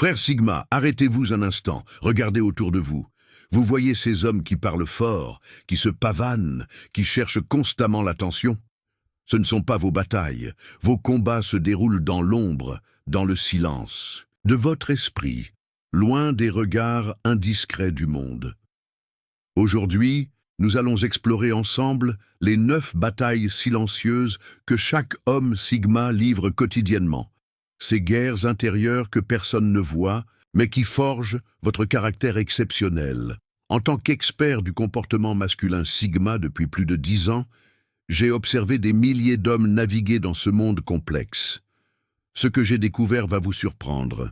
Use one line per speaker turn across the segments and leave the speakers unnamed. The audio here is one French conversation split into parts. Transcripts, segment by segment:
Frère Sigma, arrêtez-vous un instant, regardez autour de vous. Vous voyez ces hommes qui parlent fort, qui se pavanent, qui cherchent constamment l'attention? Ce ne sont pas vos batailles, vos combats se déroulent dans l'ombre, dans le silence, de votre esprit, loin des regards indiscrets du monde. Aujourd'hui, nous allons explorer ensemble les 9 batailles silencieuses que chaque homme Sigma livre quotidiennement. Ces guerres intérieures que personne ne voit, mais qui forgent votre caractère exceptionnel. En tant qu'expert du comportement masculin Sigma depuis plus de 10 ans, j'ai observé des milliers d'hommes naviguer dans ce monde complexe. Ce que j'ai découvert va vous surprendre.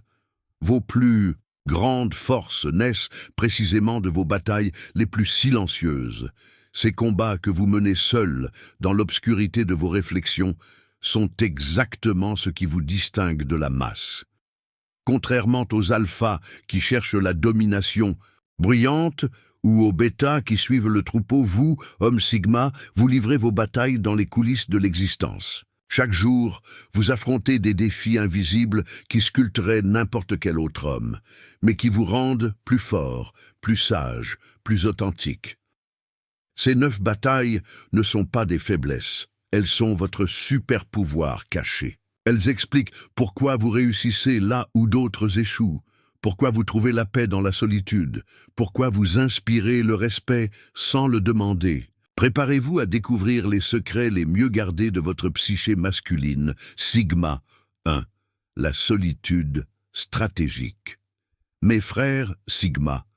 Vos plus grandes forces naissent précisément de vos batailles les plus silencieuses. Ces combats que vous menez seuls, dans l'obscurité de vos réflexions, sont exactement ce qui vous distingue de la masse. Contrairement aux alphas qui cherchent la domination bruyante ou aux bêtas qui suivent le troupeau, vous, homme Sigma, vous livrez vos batailles dans les coulisses de l'existence. Chaque jour, vous affrontez des défis invisibles qui sculpteraient n'importe quel autre homme, mais qui vous rendent plus fort, plus sage, plus authentique. Ces 9 batailles ne sont pas des faiblesses, elles sont votre super pouvoir caché. Elles expliquent pourquoi vous réussissez là où d'autres échouent, pourquoi vous trouvez la paix dans la solitude, pourquoi vous inspirez le respect sans le demander. Préparez-vous à découvrir les secrets les mieux gardés de votre psyché masculine. Sigma 1. La solitude stratégique. Mes frères Sigma,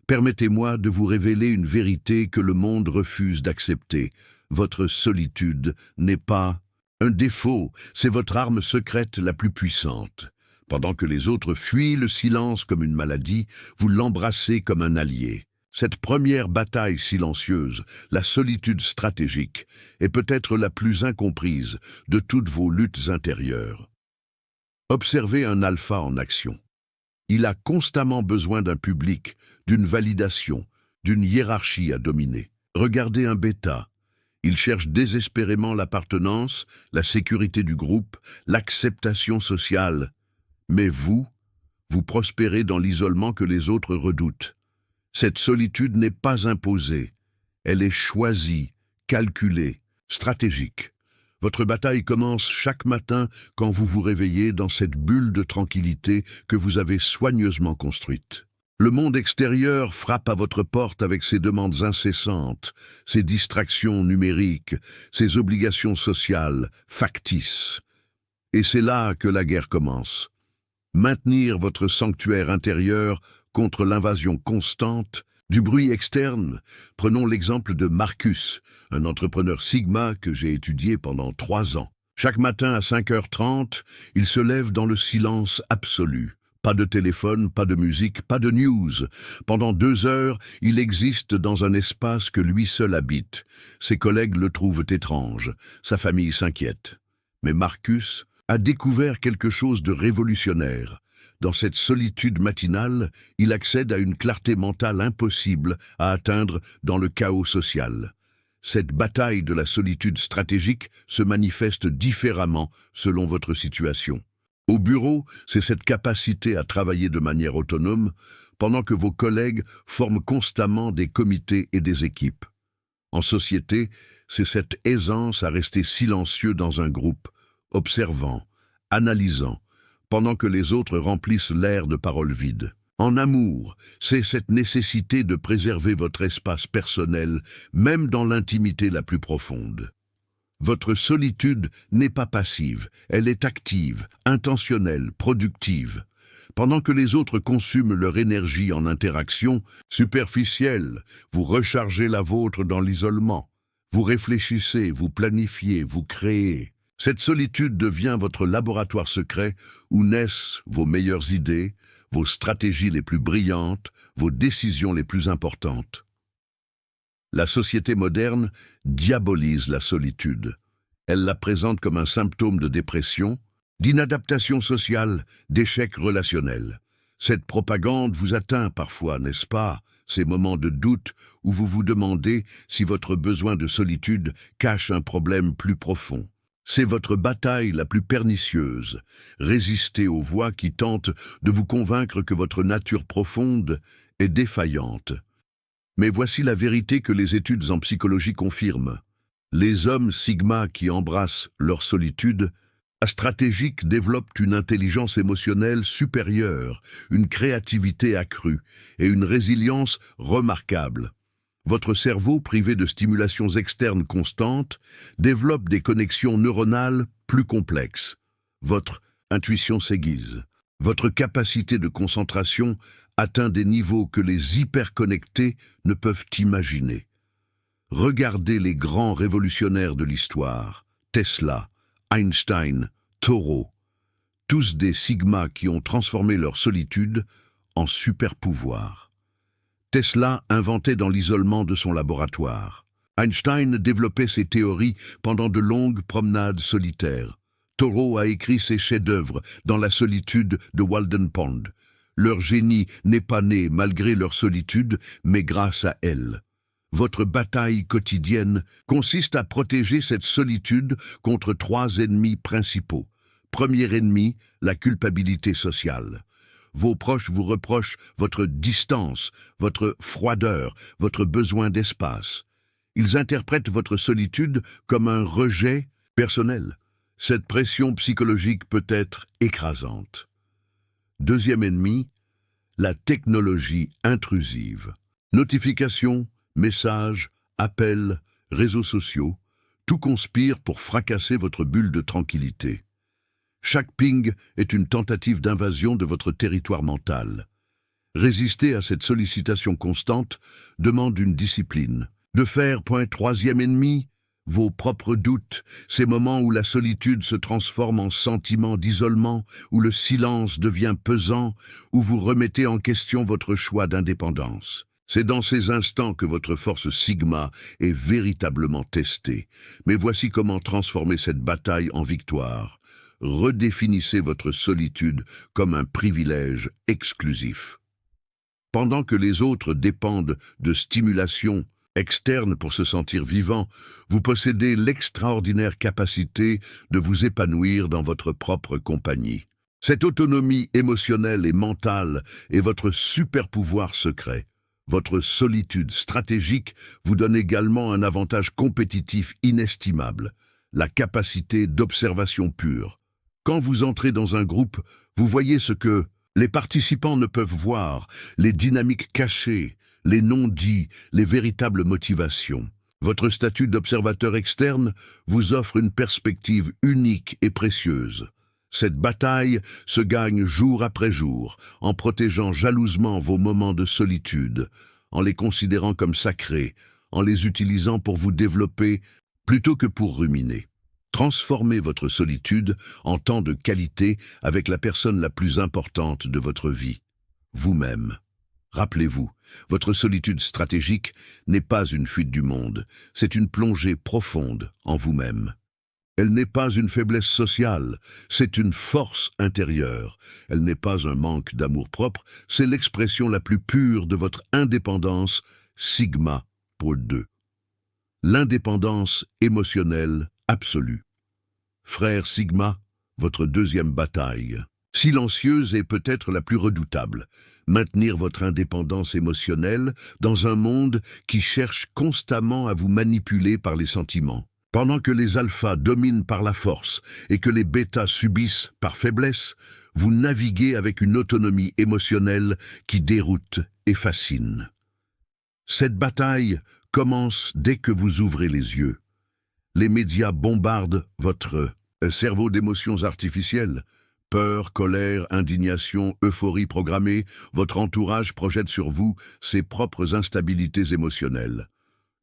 permettez-moi de vous révéler une vérité que le monde refuse d'accepter. Votre solitude n'est pas un défaut, c'est votre arme secrète la plus puissante. Pendant que les autres fuient le silence comme une maladie, vous l'embrassez comme un allié. Cette première bataille silencieuse, la solitude stratégique, est peut-être la plus incomprise de toutes vos luttes intérieures. Observez un alpha en action. Il a constamment besoin d'un public, d'une validation, d'une hiérarchie à dominer. Regardez un bêta. Il cherche désespérément l'appartenance, la sécurité du groupe, l'acceptation sociale. Mais vous prospérez dans l'isolement que les autres redoutent. Cette solitude n'est pas imposée, elle est choisie, calculée, stratégique. Votre bataille commence chaque matin quand vous vous réveillez dans cette bulle de tranquillité que vous avez soigneusement construite. Le monde extérieur frappe à votre porte avec ses demandes incessantes, ses distractions numériques, ses obligations sociales, factices. Et c'est là que la guerre commence. Maintenir votre sanctuaire intérieur contre l'invasion constante du bruit externe. Prenons l'exemple de Marcus, un entrepreneur Sigma que j'ai étudié pendant 3 ans. Chaque matin à 5h30, il se lève dans le silence absolu. Pas de téléphone, pas de musique, pas de news. Pendant 2 heures, il existe dans un espace que lui seul habite. Ses collègues le trouvent étrange. Sa famille s'inquiète. Mais Marcus a découvert quelque chose de révolutionnaire. Dans cette solitude matinale, il accède à une clarté mentale impossible à atteindre dans le chaos social. Cette bataille de la solitude stratégique se manifeste différemment selon votre situation. Au bureau, c'est cette capacité à travailler de manière autonome, pendant que vos collègues forment constamment des comités et des équipes. En société, c'est cette aisance à rester silencieux dans un groupe, observant, analysant, pendant que les autres remplissent l'air de paroles vides. En amour, c'est cette nécessité de préserver votre espace personnel, même dans l'intimité la plus profonde. Votre solitude n'est pas passive, elle est active, intentionnelle, productive. Pendant que les autres consument leur énergie en interaction superficielle, vous rechargez la vôtre dans l'isolement. Vous réfléchissez, vous planifiez, vous créez. Cette solitude devient votre laboratoire secret où naissent vos meilleures idées, vos stratégies les plus brillantes, vos décisions les plus importantes. La société moderne diabolise la solitude. Elle la présente comme un symptôme de dépression, d'inadaptation sociale, d'échec relationnel. Cette propagande vous atteint parfois, n'est-ce pas? Ces moments de doute où vous vous demandez si votre besoin de solitude cache un problème plus profond. C'est votre bataille la plus pernicieuse. Résistez aux voix qui tentent de vous convaincre que votre nature profonde est défaillante. Mais voici la vérité que les études en psychologie confirment. Les hommes sigma qui embrassent leur solitude stratégique développent une intelligence émotionnelle supérieure, une créativité accrue et une résilience remarquable. Votre cerveau, privé de stimulations externes constantes, développe des connexions neuronales plus complexes. Votre intuition s'aiguise. Votre capacité de concentration atteint des niveaux que les hyperconnectés ne peuvent imaginer. Regardez les grands révolutionnaires de l'histoire, Tesla, Einstein, Thoreau, tous des sigmas qui ont transformé leur solitude en super-pouvoir. Tesla inventait dans l'isolement de son laboratoire. Einstein développait ses théories pendant de longues promenades solitaires. Thoreau a écrit ses chefs-d'œuvre dans la solitude de Walden Pond. Leur génie n'est pas né malgré leur solitude, mais grâce à elle. Votre bataille quotidienne consiste à protéger cette solitude contre 3 ennemis principaux. Premier ennemi, la culpabilité sociale. Vos proches vous reprochent votre distance, votre froideur, votre besoin d'espace. Ils interprètent votre solitude comme un rejet personnel. Cette pression psychologique peut être écrasante. Deuxième ennemi, la technologie intrusive. Notifications, messages, appels, réseaux sociaux, tout conspire pour fracasser votre bulle de tranquillité. Chaque ping est une tentative d'invasion de votre territoire mental. Résister à cette sollicitation constante demande une discipline. De faire, troisième ennemi, vos propres doutes, ces moments où la solitude se transforme en sentiment d'isolement, où le silence devient pesant, où vous remettez en question votre choix d'indépendance. C'est dans ces instants que votre force sigma est véritablement testée. Mais voici comment transformer cette bataille en victoire. Redéfinissez votre solitude comme un privilège exclusif. Pendant que les autres dépendent de stimulation externe pour se sentir vivant, vous possédez l'extraordinaire capacité de vous épanouir dans votre propre compagnie. Cette autonomie émotionnelle et mentale est votre super-pouvoir secret. Votre solitude stratégique vous donne également un avantage compétitif inestimable, la capacité d'observation pure. Quand vous entrez dans un groupe, vous voyez ce que les participants ne peuvent voir, les dynamiques cachées, les non-dits, les véritables motivations. Votre statut d'observateur externe vous offre une perspective unique et précieuse. Cette bataille se gagne jour après jour, en protégeant jalousement vos moments de solitude, en les considérant comme sacrés, en les utilisant pour vous développer plutôt que pour ruminer. Transformez votre solitude en temps de qualité avec la personne la plus importante de votre vie, vous-même. Rappelez-vous, votre solitude stratégique n'est pas une fuite du monde, c'est une plongée profonde en vous-même. Elle n'est pas une faiblesse sociale, c'est une force intérieure. Elle n'est pas un manque d'amour-propre, c'est l'expression la plus pure de votre indépendance, sigma pour 2. L'indépendance émotionnelle absolue. Frère sigma, votre deuxième bataille. Silencieuse et peut-être la plus redoutable. Maintenir votre indépendance émotionnelle dans un monde qui cherche constamment à vous manipuler par les sentiments. Pendant que les alphas dominent par la force et que les bêtas subissent par faiblesse, vous naviguez avec une autonomie émotionnelle qui déroute et fascine. Cette bataille commence dès que vous ouvrez les yeux. Les médias bombardent votre cerveau d'émotions artificielles. Peur, colère, indignation, euphorie programmée, votre entourage projette sur vous ses propres instabilités émotionnelles.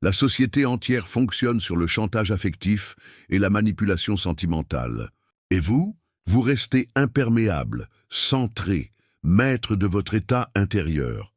La société entière fonctionne sur le chantage affectif et la manipulation sentimentale. Et vous restez imperméable, centré, maître de votre état intérieur.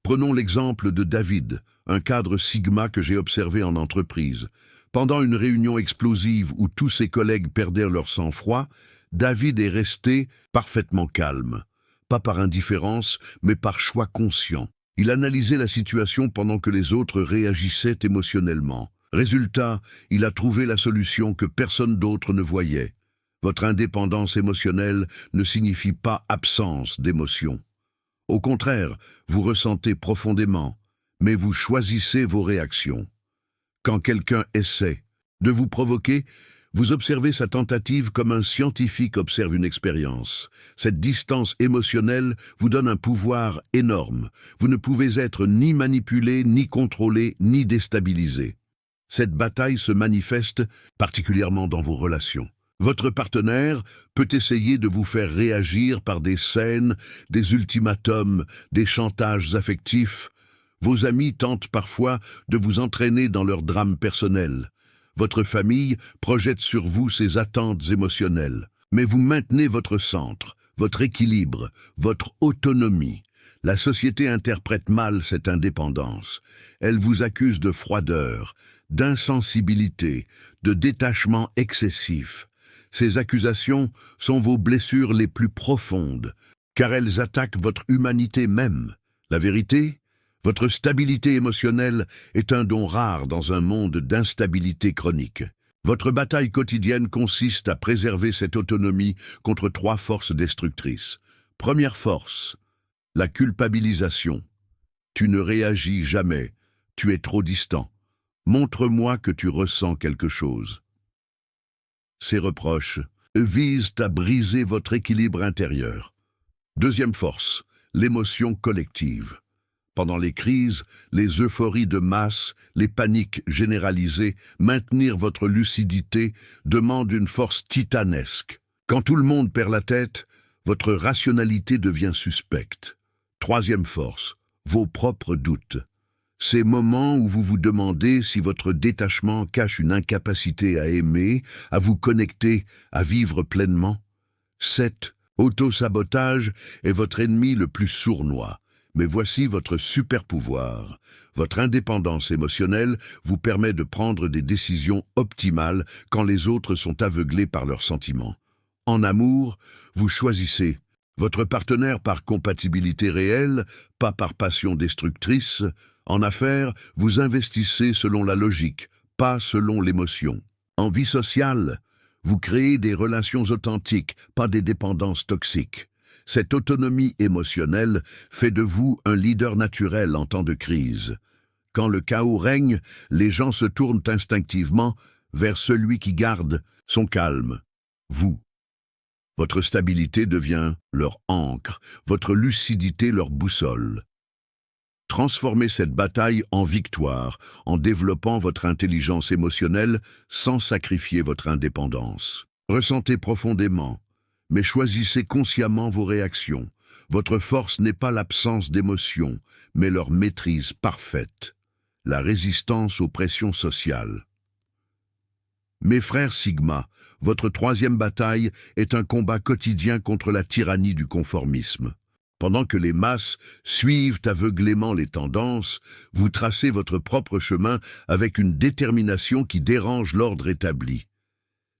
Prenons l'exemple de David, un cadre sigma que j'ai observé en entreprise. Pendant une réunion explosive où tous ses collègues perdèrent leur sang-froid, David est resté parfaitement calme. Pas par indifférence, mais par choix conscient. Il analysait la situation pendant que les autres réagissaient émotionnellement. Résultat, il a trouvé la solution que personne d'autre ne voyait. Votre indépendance émotionnelle ne signifie pas absence d'émotion. Au contraire, vous ressentez profondément, mais vous choisissez vos réactions. Quand quelqu'un essaie de vous provoquer, vous observez sa tentative comme un scientifique observe une expérience. Cette distance émotionnelle vous donne un pouvoir énorme. Vous ne pouvez être ni manipulé, ni contrôlé, ni déstabilisé. Cette bataille se manifeste particulièrement dans vos relations. Votre partenaire peut essayer de vous faire réagir par des scènes, des ultimatums, des chantages affectifs. Vos amis tentent parfois de vous entraîner dans leurs drames personnels. Votre famille projette sur vous ses attentes émotionnelles. Mais vous maintenez votre centre, votre équilibre, votre autonomie. La société interprète mal cette indépendance. Elle vous accuse de froideur, d'insensibilité, de détachement excessif. Ces accusations sont vos blessures les plus profondes, car elles attaquent votre humanité même. La vérité ? Votre stabilité émotionnelle est un don rare dans un monde d'instabilité chronique. Votre bataille quotidienne consiste à préserver cette autonomie contre 3 forces destructrices. Première force, la culpabilisation. Tu ne réagis jamais, tu es trop distant. Montre-moi que tu ressens quelque chose. Ces reproches visent à briser votre équilibre intérieur. Deuxième force, l'émotion collective. Pendant les crises, les euphories de masse, les paniques généralisées, maintenir votre lucidité demande une force titanesque. Quand tout le monde perd la tête, votre rationalité devient suspecte. Troisième force, vos propres doutes. Ces moments où vous vous demandez si votre détachement cache une incapacité à aimer, à vous connecter, à vivre pleinement. 7. Autosabotage est votre ennemi le plus sournois. Mais voici votre super-pouvoir. Votre indépendance émotionnelle vous permet de prendre des décisions optimales quand les autres sont aveuglés par leurs sentiments. En amour, vous choisissez votre partenaire par compatibilité réelle, pas par passion destructrice. En affaires, vous investissez selon la logique, pas selon l'émotion. En vie sociale, vous créez des relations authentiques, pas des dépendances toxiques. Cette autonomie émotionnelle fait de vous un leader naturel en temps de crise. Quand le chaos règne, les gens se tournent instinctivement vers celui qui garde son calme, vous. Votre stabilité devient leur ancre, votre lucidité leur boussole. Transformez cette bataille en victoire en développant votre intelligence émotionnelle sans sacrifier votre indépendance. Ressentez profondément, mais choisissez consciemment vos réactions. Votre force n'est pas l'absence d'émotions, mais leur maîtrise parfaite. La résistance aux pressions sociales. Mes frères Sigma, votre 3e bataille est un combat quotidien contre la tyrannie du conformisme. Pendant que les masses suivent aveuglément les tendances, vous tracez votre propre chemin avec une détermination qui dérange l'ordre établi.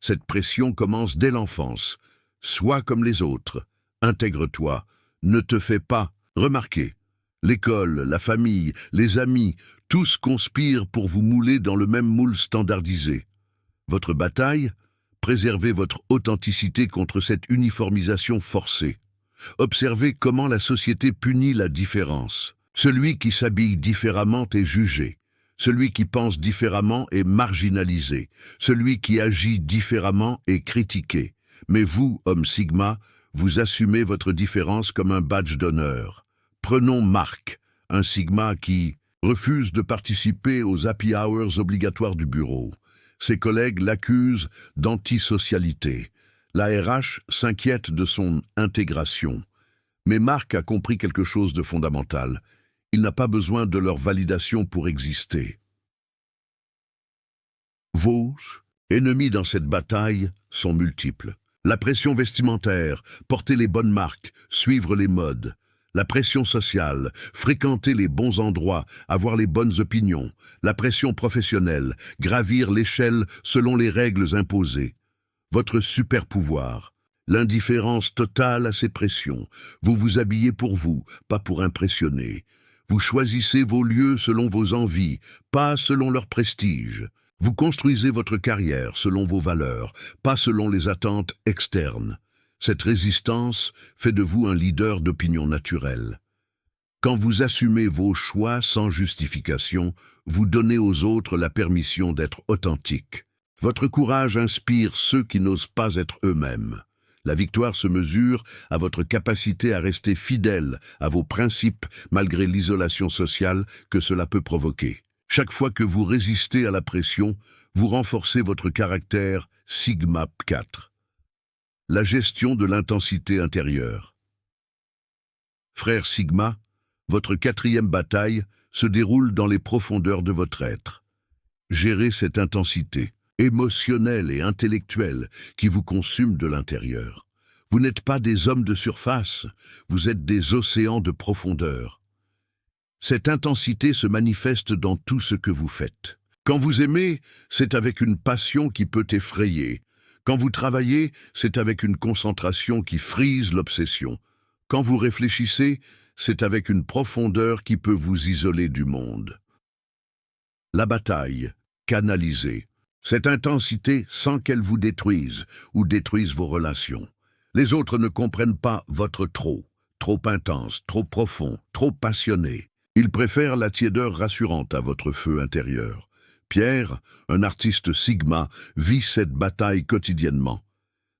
Cette pression commence dès l'enfance. Sois comme les autres, intègre-toi, ne te fais pas remarquer. L'école, la famille, les amis, tous conspirent pour vous mouler dans le même moule standardisé. Votre bataille, préservez votre authenticité contre cette uniformisation forcée. Observez comment la société punit la différence. Celui qui s'habille différemment est jugé. Celui qui pense différemment est marginalisé. Celui qui agit différemment est critiqué. Mais vous, homme Sigma, vous assumez votre différence comme un badge d'honneur. Prenons Marc, un Sigma qui refuse de participer aux happy hours obligatoires du bureau. Ses collègues l'accusent d'antisocialité. La RH s'inquiète de son intégration. Mais Marc a compris quelque chose de fondamental. Il n'a pas besoin de leur validation pour exister. Vos ennemis dans cette bataille sont multiples. La pression vestimentaire, porter les bonnes marques, suivre les modes. La pression sociale, fréquenter les bons endroits, avoir les bonnes opinions. La pression professionnelle, gravir l'échelle selon les règles imposées. Votre super pouvoir, l'indifférence totale à ces pressions. Vous vous habillez pour vous, pas pour impressionner. Vous choisissez vos lieux selon vos envies, pas selon leur prestige. Vous construisez votre carrière selon vos valeurs, pas selon les attentes externes. Cette résistance fait de vous un leader d'opinion naturelle. Quand vous assumez vos choix sans justification, vous donnez aux autres la permission d'être authentiques. Votre courage inspire ceux qui n'osent pas être eux-mêmes. La victoire se mesure à votre capacité à rester fidèle à vos principes malgré l'isolation sociale que cela peut provoquer. Chaque fois que vous résistez à la pression, vous renforcez votre caractère Sigma 4. La gestion de l'intensité intérieure. Frère Sigma, votre 4e bataille se déroule dans les profondeurs de votre être. Gérez cette intensité émotionnelle et intellectuelle qui vous consume de l'intérieur. Vous n'êtes pas des hommes de surface, vous êtes des océans de profondeur. Cette intensité se manifeste dans tout ce que vous faites. Quand vous aimez, c'est avec une passion qui peut effrayer. Quand vous travaillez, c'est avec une concentration qui frise l'obsession. Quand vous réfléchissez, c'est avec une profondeur qui peut vous isoler du monde. La bataille, canalisée. Cette intensité sans qu'elle vous détruise ou détruise vos relations. Les autres ne comprennent pas votre trop intense, trop profond, trop passionné. Ils préfèrent la tiédeur rassurante à votre feu intérieur. Pierre, un artiste Sigma, vit cette bataille quotidiennement.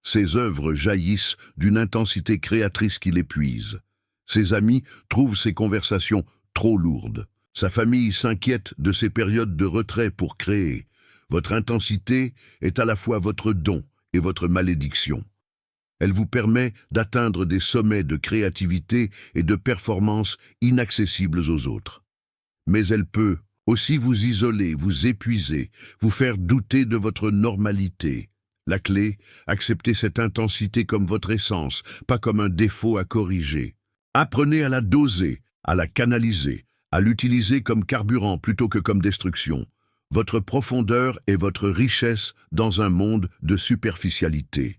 Ses œuvres jaillissent d'une intensité créatrice qui l'épuise. Ses amis trouvent ses conversations trop lourdes. Sa famille s'inquiète de ses périodes de retrait pour créer. Votre intensité est à la fois votre don et votre malédiction. Elle vous permet d'atteindre des sommets de créativité et de performance inaccessibles aux autres. Mais elle peut aussi vous isoler, vous épuiser, vous faire douter de votre normalité. La clé, acceptez cette intensité comme votre essence, pas comme un défaut à corriger. Apprenez à la doser, à la canaliser, à l'utiliser comme carburant plutôt que comme destruction. Votre profondeur est votre richesse dans un monde de superficialité.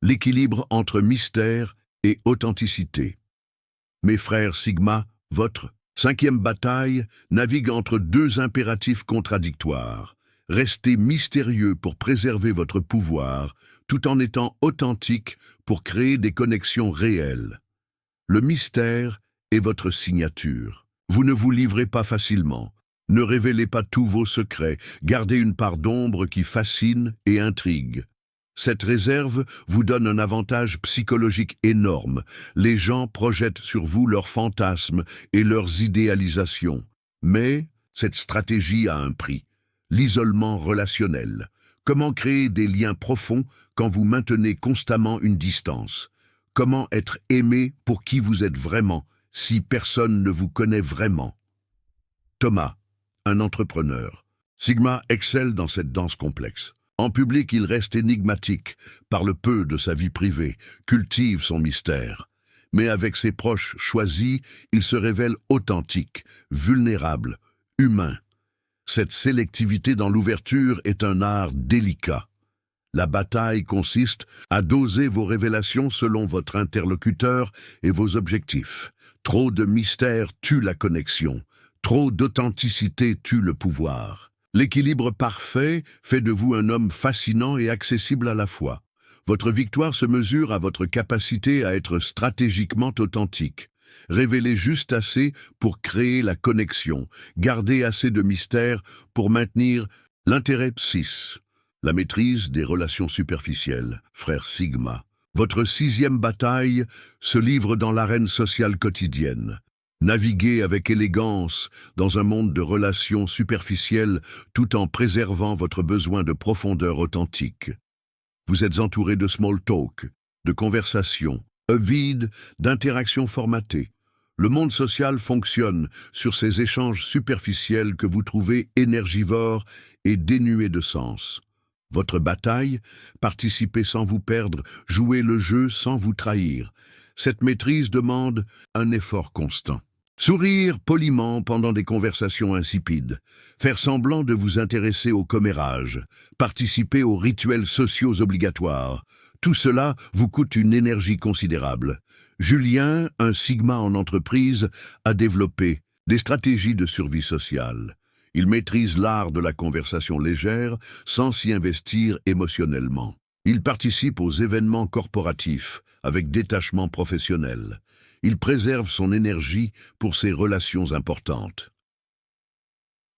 L'équilibre entre mystère et authenticité. Mes frères Sigma, votre 5e bataille navigue entre 2 impératifs contradictoires. Restez mystérieux pour préserver votre pouvoir, tout en étant authentique pour créer des connexions réelles. Le mystère est votre signature. Vous ne vous livrez pas facilement. Ne révélez pas tous vos secrets. Gardez une part d'ombre qui fascine et intrigue. Cette réserve vous donne un avantage psychologique énorme. Les gens projettent sur vous leurs fantasmes et leurs idéalisations. Mais cette stratégie a un prix. L'isolement relationnel. Comment créer des liens profonds quand vous maintenez constamment une distance? Comment être aimé pour qui vous êtes vraiment, si personne ne vous connaît vraiment? Thomas, un entrepreneur. Sigma excelle dans cette danse complexe. En public, il reste énigmatique, parle peu de sa vie privée, cultive son mystère. Mais avec ses proches choisis, il se révèle authentique, vulnérable, humain. Cette sélectivité dans l'ouverture est un art délicat. La bataille consiste à doser vos révélations selon votre interlocuteur et vos objectifs. Trop de mystère tue la connexion. Trop d'authenticité tue le pouvoir. L'équilibre parfait fait de vous un homme fascinant et accessible à la fois. Votre victoire se mesure à votre capacité à être stratégiquement authentique. Révélez juste assez pour créer la connexion. Gardez assez de mystère pour maintenir l'intérêt 6. La maîtrise des relations superficielles, frère Sigma. Votre 6e bataille se livre dans l'arène sociale quotidienne. Naviguez avec élégance dans un monde de relations superficielles tout en préservant votre besoin de profondeur authentique. Vous êtes entouré de small talk, de conversations, vide d'interactions formatées. Le monde social fonctionne sur ces échanges superficiels que vous trouvez énergivores et dénués de sens. Votre bataille, participez sans vous perdre, jouez le jeu sans vous trahir. Cette maîtrise demande un effort constant. Sourire poliment pendant des conversations insipides, faire semblant de vous intéresser au commérage, participer aux rituels sociaux obligatoires, tout cela vous coûte une énergie considérable. Julien, un Sigma en entreprise, a développé des stratégies de survie sociale. Il maîtrise l'art de la conversation légère sans s'y investir émotionnellement. Il participe aux événements corporatifs avec détachement professionnel. Il préserve son énergie pour ses relations importantes.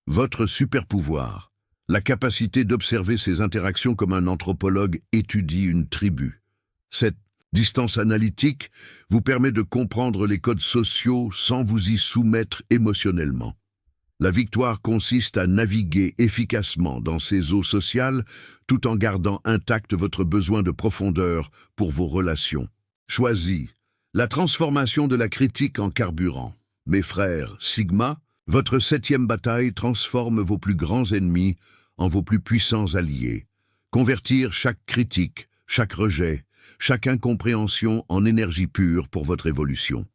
Votre super-pouvoir, la capacité d'observer ces interactions comme un anthropologue étudie une tribu. Cette distance analytique vous permet de comprendre les codes sociaux sans vous y soumettre émotionnellement. La victoire consiste à naviguer efficacement dans ces eaux sociales tout en gardant intact votre besoin de profondeur pour vos relations. Choisis la transformation de la critique en carburant. Mes frères, Sigma, votre 7e bataille transforme vos plus grands ennemis en vos plus puissants alliés. Convertir chaque critique, chaque rejet, chaque incompréhension en énergie pure pour votre évolution.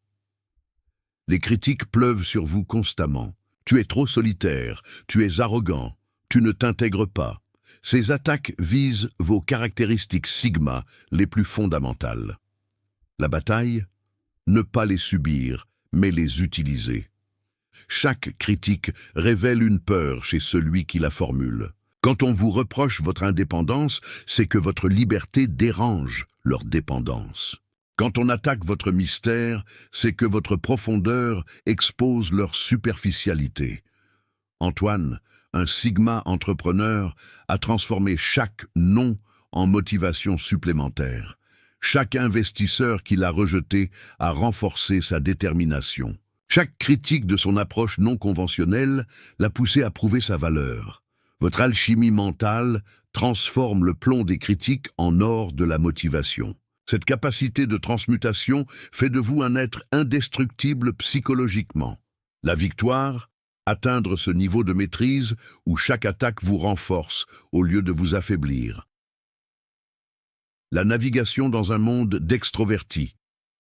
Les critiques pleuvent sur vous constamment. Tu es trop solitaire, tu es arrogant, tu ne t'intègres pas. Ces attaques visent vos caractéristiques Sigma les plus fondamentales. La bataille, ne pas les subir, mais les utiliser. Chaque critique révèle une peur chez celui qui la formule. Quand on vous reproche votre indépendance, c'est que votre liberté dérange leur dépendance. Quand on attaque votre mystère, c'est que votre profondeur expose leur superficialité. Antoine, un Sigma entrepreneur, a transformé chaque non en motivation supplémentaire. Chaque investisseur qui l'a rejeté a renforcé sa détermination. Chaque critique de son approche non conventionnelle l'a poussé à prouver sa valeur. Votre alchimie mentale transforme le plomb des critiques en or de la motivation. Cette capacité de transmutation fait de vous un être indestructible psychologiquement. La victoire, atteindre ce niveau de maîtrise où chaque attaque vous renforce au lieu de vous affaiblir. La navigation dans un monde d'extrovertis.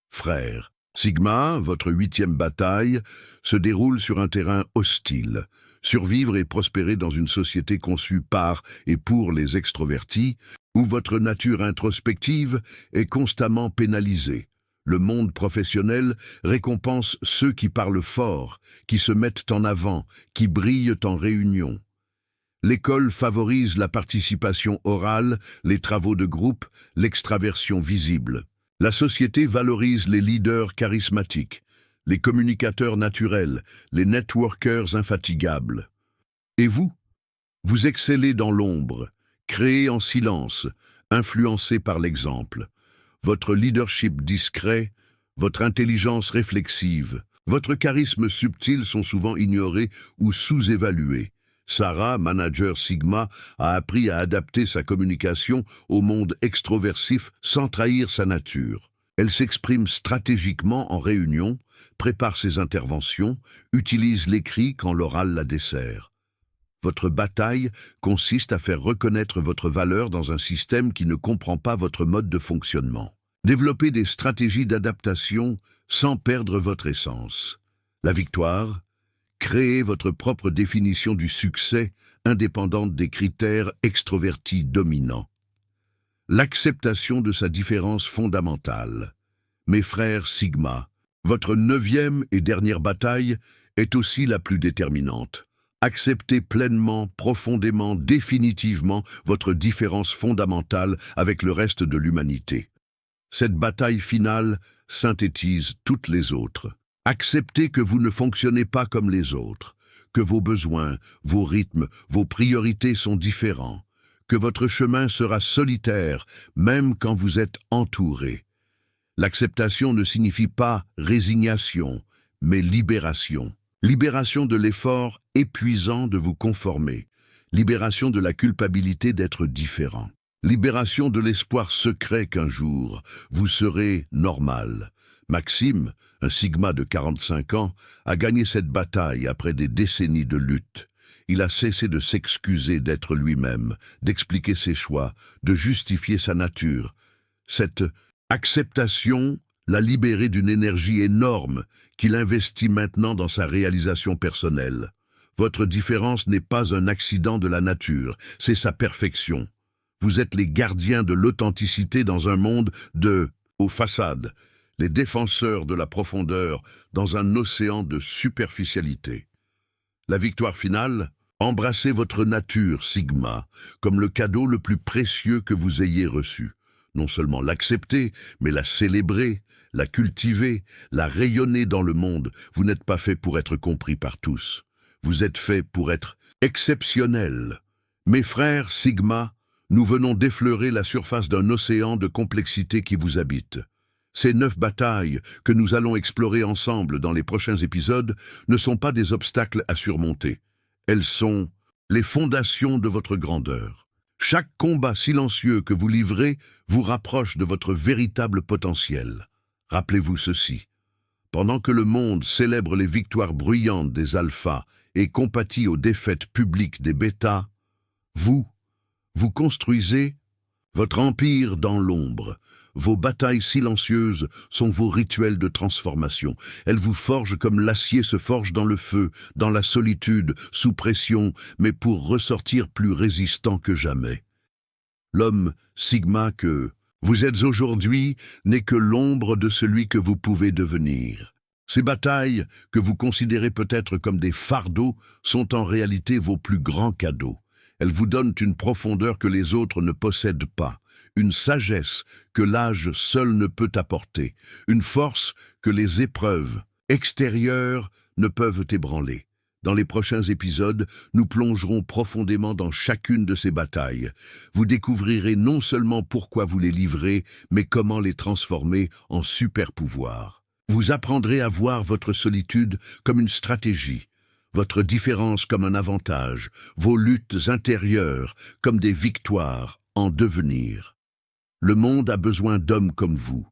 Frères, Sigma, votre 8e bataille, se déroule sur un terrain hostile. Survivre et prospérer dans une société conçue par et pour les extrovertis, où votre nature introspective est constamment pénalisée. Le monde professionnel récompense ceux qui parlent fort, qui se mettent en avant, qui brillent en réunion. L'école favorise la participation orale, les travaux de groupe, l'extraversion visible. La société valorise les leaders charismatiques, les communicateurs naturels, les networkers infatigables. Et vous? Vous excellez dans l'ombre, créez en silence, influencé par l'exemple. Votre leadership discret, votre intelligence réflexive, votre charisme subtil sont souvent ignorés ou sous-évalués. Sarah, manager Sigma, a appris à adapter sa communication au monde extroversif sans trahir sa nature. Elle s'exprime stratégiquement en réunion, prépare ses interventions, utilise l'écrit quand l'oral la dessert. Votre bataille consiste à faire reconnaître votre valeur dans un système qui ne comprend pas votre mode de fonctionnement. Développez des stratégies d'adaptation sans perdre votre essence. La victoire, créez votre propre définition du succès indépendante des critères extrovertis dominants. L'acceptation de sa différence fondamentale. Mes frères Sigma, votre 9e et dernière bataille est aussi la plus déterminante. Acceptez pleinement, profondément, définitivement votre différence fondamentale avec le reste de l'humanité. Cette bataille finale synthétise toutes les autres. Acceptez que vous ne fonctionnez pas comme les autres, que vos besoins, vos rythmes, vos priorités sont différents, que votre chemin sera solitaire même quand vous êtes entouré. L'acceptation ne signifie pas résignation, mais libération. Libération de l'effort épuisant de vous conformer. Libération de la culpabilité d'être différent. Libération de l'espoir secret qu'un jour, vous serez normal. Maxime, un Sigma de 45 ans, a gagné cette bataille après des décennies de lutte. Il a cessé de s'excuser d'être lui-même, d'expliquer ses choix, de justifier sa nature. Cette acceptation l'a libéré d'une énergie énorme qu'il investit maintenant dans sa réalisation personnelle. Votre différence n'est pas un accident de la nature, c'est sa perfection. Vous êtes les gardiens de l'authenticité dans un monde aux façades, les défenseurs de la profondeur dans un océan de superficialité. La victoire finale, Embrassez votre nature, Sigma, comme le cadeau le plus précieux que vous ayez reçu. Non seulement l'accepter, mais la célébrer, la cultiver, la rayonner dans le monde. Vous n'êtes pas fait pour être compris par tous. Vous êtes fait pour être exceptionnel. Mes frères, Sigma, nous venons d'effleurer la surface d'un océan de complexité qui vous habite. Ces 9 batailles que nous allons explorer ensemble dans les prochains épisodes ne sont pas des obstacles à surmonter. Elles sont les fondations de votre grandeur. Chaque combat silencieux que vous livrez vous rapproche de votre véritable potentiel. Rappelez-vous ceci. Pendant que le monde célèbre les victoires bruyantes des alphas et compatit aux défaites publiques des bêtas, vous construisez votre empire dans l'ombre. Vos batailles silencieuses sont vos rituels de transformation. Elles vous forgent comme l'acier se forge dans le feu, dans la solitude, sous pression, mais pour ressortir plus résistant que jamais. L'homme Sigma que vous êtes aujourd'hui n'est que l'ombre de celui que vous pouvez devenir. Ces batailles, que vous considérez peut-être comme des fardeaux, sont en réalité vos plus grands cadeaux. Elles vous donnent une profondeur que les autres ne possèdent pas, une sagesse que l'âge seul ne peut apporter, une force que les épreuves extérieures ne peuvent ébranler. Dans les prochains épisodes, nous plongerons profondément dans chacune de ces batailles. Vous découvrirez non seulement pourquoi vous les livrez, mais comment les transformer en super-pouvoirs. Vous apprendrez à voir votre solitude comme une stratégie, votre différence comme un avantage, vos luttes intérieures comme des victoires en devenir. Le monde a besoin d'hommes comme vous.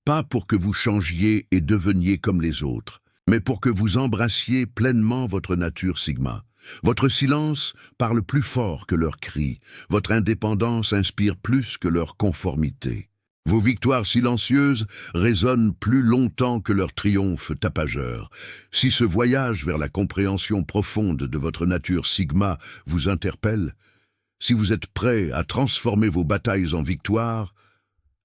Pas pour que vous changiez et deveniez comme les autres, mais pour que vous embrassiez pleinement votre nature Sigma. Votre silence parle plus fort que leurs cris. Votre indépendance inspire plus que leur conformité. Vos victoires silencieuses résonnent plus longtemps que leurs triomphes tapageurs. Si ce voyage vers la compréhension profonde de votre nature Sigma vous interpelle, si vous êtes prêt à transformer vos batailles en victoires,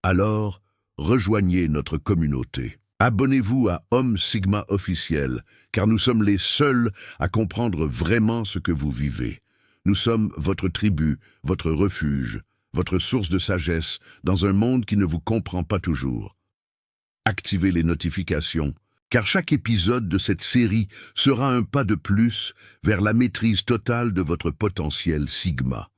alors rejoignez notre communauté. Abonnez-vous à Homme Sigma officiel, car nous sommes les seuls à comprendre vraiment ce que vous vivez. Nous sommes votre tribu, votre refuge, votre source de sagesse dans un monde qui ne vous comprend pas toujours. Activez les notifications, car chaque épisode de cette série sera un pas de plus vers la maîtrise totale de votre potentiel Sigma.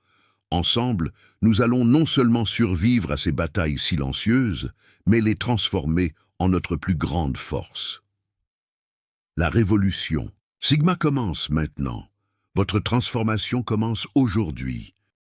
Ensemble, nous allons non seulement survivre à ces batailles silencieuses, mais les transformer en notre plus grande force. La révolution. Sigma commence maintenant. Votre transformation commence aujourd'hui.